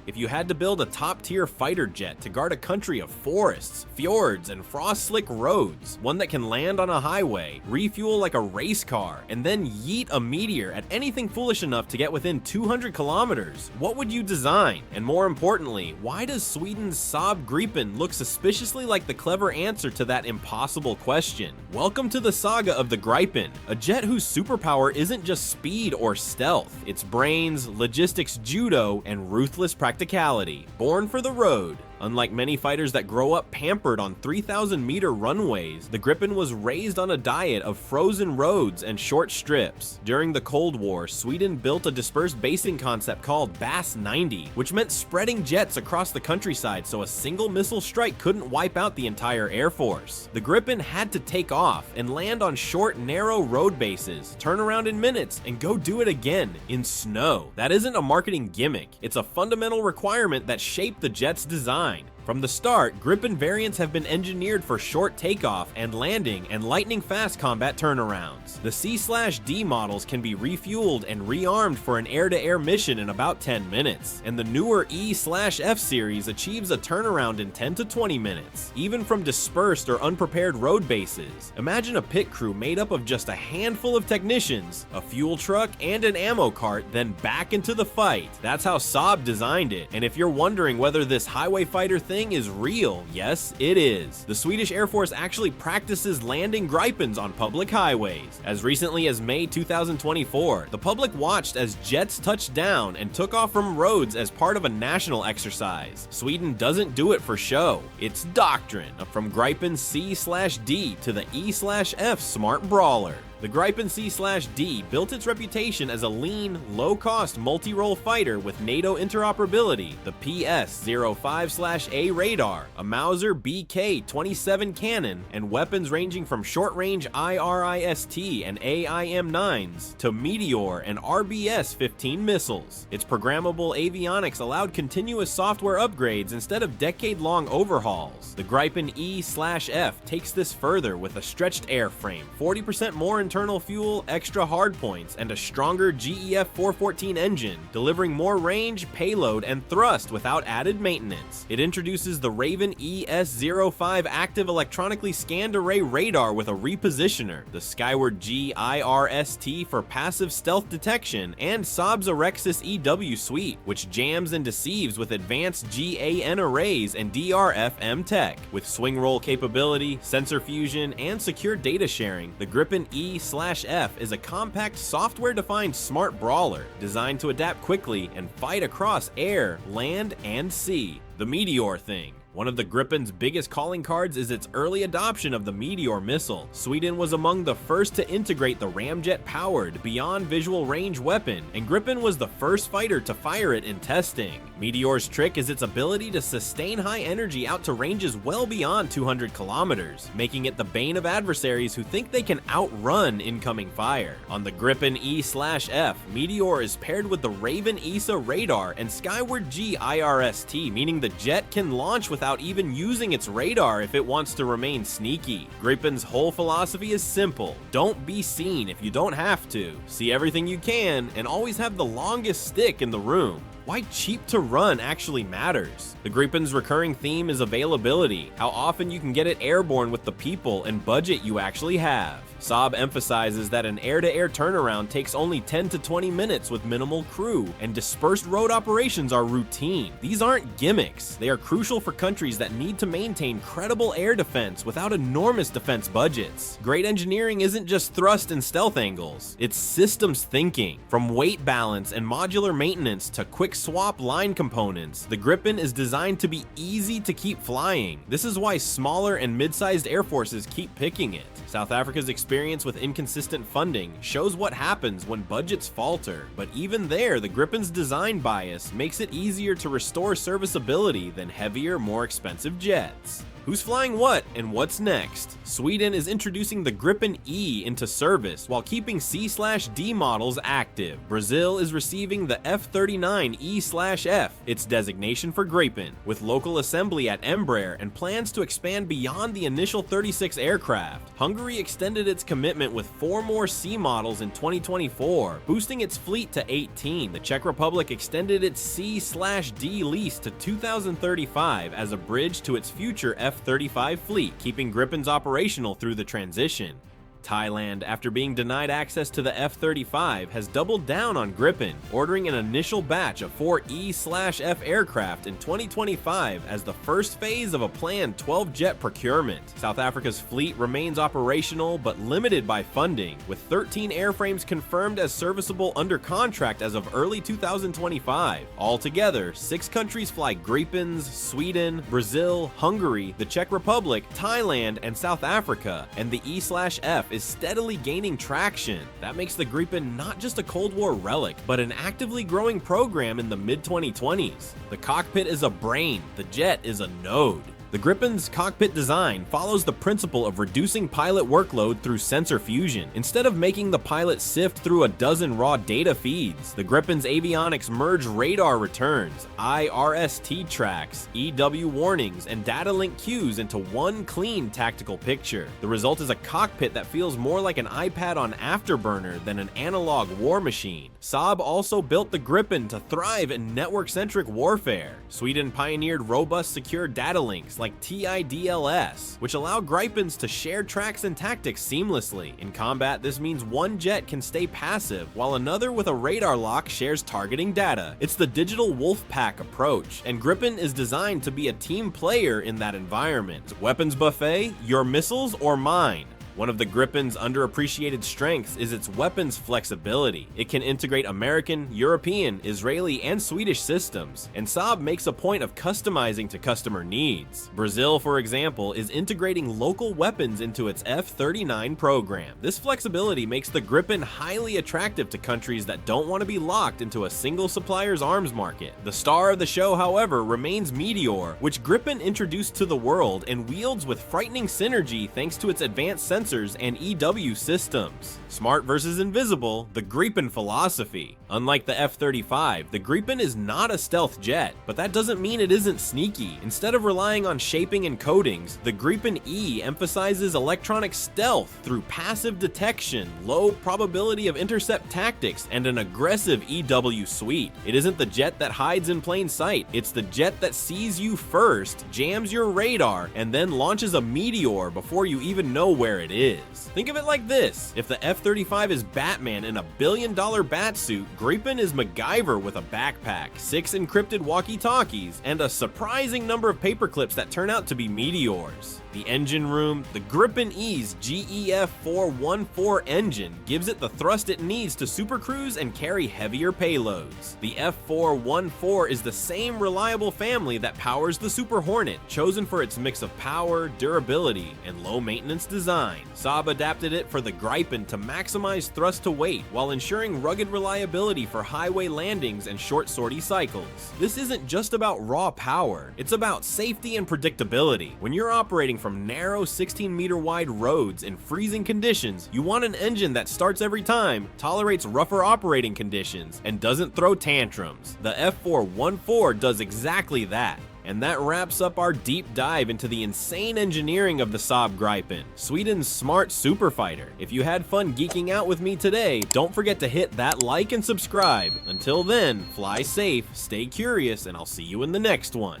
If you had to build a top-tier fighter jet to guard a country of forests, fjords, and frost-slick roads, one that can land on a highway, refuel like a race car, and then yeet a meteor at anything foolish enough to get within 200 kilometers, what would you design? And more importantly, why does Sweden's Saab Gripen look suspiciously like the clever answer to that impossible question? Welcome to the saga of the Gripen, a jet whose superpower isn't just speed or stealth, it's brains, logistics judo, and ruthless practicality. Born for the road. Unlike many fighters that grow up pampered on 3,000-meter runways, the Gripen was raised on a diet of frozen roads and short strips. During the Cold War, Sweden built a dispersed basing concept called BAS 90, which meant spreading jets across the countryside so a single missile strike couldn't wipe out the entire air force. The Gripen had to take off and land on short, narrow road bases, turn around in minutes, and go do it again in snow. That isn't a marketing gimmick, it's a fundamental requirement that shaped the jet's design. From the start, Gripen variants have been engineered for short takeoff and landing and lightning-fast combat turnarounds. The C/D models can be refueled and rearmed for an air-to-air mission in about 10 minutes, and the newer E/F series achieves a turnaround in 10 to 20 minutes, even from dispersed or unprepared road bases. Imagine a pit crew made up of just a handful of technicians, a fuel truck, and an ammo cart, then back into the fight. That's how Saab designed it, and if you're wondering whether this highway fighter thing is real, yes, it is. The Swedish Air Force actually practices landing Gripens on public highways. As recently as May 2024, the public watched as jets touched down and took off from roads as part of a national exercise. Sweden doesn't do it for show. It's doctrine, from Gripen C/D to the E/F smart brawler. The Gripen C/D built its reputation as a lean, low-cost multi-role fighter with NATO interoperability, the PS-05/A radar, a Mauser BK-27 cannon, and weapons ranging from short-range IRST and AIM-9s to Meteor and RBS-15 missiles. Its programmable avionics allowed continuous software upgrades instead of decade-long overhauls. The Gripen E/F takes this further with a stretched airframe, 40% more internal fuel, extra hardpoints, and a stronger GEF 414 engine, delivering more range, payload, and thrust without added maintenance. It introduces the Raven AESA active electronically scanned array radar with a repositioner, the Skyward G IRST for passive stealth detection, and Saab's Arexis EW suite, which jams and deceives with advanced GAN arrays and DRFM tech. With swing roll capability, sensor fusion, and secure data sharing, the Gripen E/F is a compact software-defined smart brawler designed to adapt quickly and fight across air, land, and sea. The Meteor thing. One of the Gripen's biggest calling cards is its early adoption of the Meteor missile. Sweden was among the first to integrate the ramjet-powered, beyond visual range weapon, and Gripen was the first fighter to fire it in testing. Meteor's trick is its ability to sustain high energy out to ranges well beyond 200 kilometers, making it the bane of adversaries who think they can outrun incoming fire. On the Gripen E/F, Meteor is paired with the Raven AESA radar and Skyward G IRST, meaning the jet can launch without even using its radar if it wants to remain sneaky. Gripen's whole philosophy is simple: don't be seen if you don't have to. See everything you can, and always have the longest stick in the room. Why cheap to run actually matters. The Gripen's recurring theme is availability, how often you can get it airborne with the people and budget you actually have. Saab emphasizes that an air-to-air turnaround takes only 10 to 20 minutes with minimal crew, and dispersed road operations are routine. These aren't gimmicks. They are crucial for countries that need to maintain credible air defense without enormous defense budgets. Great engineering isn't just thrust and stealth angles, it's systems thinking. From weight balance and modular maintenance to quick swap line components, the Gripen is designed to be easy to keep flying. This is why smaller and mid-sized air forces keep picking it. South Africa's experience with inconsistent funding shows what happens when budgets falter, but even there, the Gripen's design bias makes it easier to restore serviceability than heavier, more expensive jets. Who's flying what, and what's next? Sweden is introducing the Gripen E into service while keeping C/D models active. Brazil is receiving the F-39E/F, its designation for Gripen, with local assembly at Embraer and plans to expand beyond the initial 36 aircraft. Hungary extended its commitment with 4 more C models in 2024, boosting its fleet to 18. The Czech Republic extended its C/D lease to 2035 as a bridge to its future F-35 fleet, keeping Gripens operational through the transition. Thailand, after being denied access to the F-35, has doubled down on Gripen, ordering an initial batch of 4 E/F aircraft in 2025 as the first phase of a planned 12-jet procurement. South Africa's fleet remains operational but limited by funding, with 13 airframes confirmed as serviceable under contract as of early 2025. Altogether, 6 countries fly Gripens: Sweden, Brazil, Hungary, the Czech Republic, Thailand, and South Africa, and the E/F is steadily gaining traction. That makes the Gripen not just a Cold War relic, but an actively growing program in the mid-2020s. The cockpit is a brain, the jet is a node. The Gripen's cockpit design follows the principle of reducing pilot workload through sensor fusion. Instead of making the pilot sift through a dozen raw data feeds, the Gripen's avionics merge radar returns, IRST tracks, EW warnings, and data link queues into one clean tactical picture. The result is a cockpit that feels more like an iPad on Afterburner than an analog war machine. Saab also built the Gripen to thrive in network-centric warfare. Sweden pioneered robust secure data links like TIDLS, which allow Gripens to share tracks and tactics seamlessly. In combat, this means one jet can stay passive, while another with a radar lock shares targeting data. It's the digital wolf pack approach, and Gripen is designed to be a team player in that environment. Weapons buffet, your missiles or mine? One of the Gripen's underappreciated strengths is its weapons flexibility. It can integrate American, European, Israeli, and Swedish systems, and Saab makes a point of customizing to customer needs. Brazil, for example, is integrating local weapons into its F-39 program. This flexibility makes the Gripen highly attractive to countries that don't want to be locked into a single supplier's arms market. The star of the show, however, remains Meteor, which Gripen introduced to the world and wields with frightening synergy thanks to its advanced sensors and EW systems. Smart versus invisible, the Gripen philosophy. Unlike the F-35, the Gripen is not a stealth jet, but that doesn't mean it isn't sneaky. Instead of relying on shaping and coatings, the Gripen E emphasizes electronic stealth through passive detection, low probability of intercept tactics, and an aggressive EW suite. It isn't the jet that hides in plain sight, it's the jet that sees you first, jams your radar, and then launches a meteor before you even know where it is. Think of it like this: if the F-35 is Batman in a billion-dollar batsuit, Gripen is MacGyver with a backpack, 6 encrypted walkie-talkies, and a surprising number of paperclips that turn out to be meteors. The engine room, the Gripen E's GEF-414 engine gives it the thrust it needs to supercruise and carry heavier payloads. The F-414 is the same reliable family that powers the Super Hornet, chosen for its mix of power, durability, and low-maintenance design. Saab adapted it for the Gripen to maximize thrust to weight while ensuring rugged reliability for highway landings and short sortie cycles. This isn't just about raw power, it's about safety and predictability. When you're operating from narrow 16-meter wide roads in freezing conditions, you want an engine that starts every time, tolerates rougher operating conditions, and doesn't throw tantrums. The F-414 does exactly that. And that wraps up our deep dive into the insane engineering of the Saab Gripen, Sweden's smart superfighter. If you had fun geeking out with me today, don't forget to hit that like and subscribe. Until then, fly safe, stay curious, and I'll see you in the next one.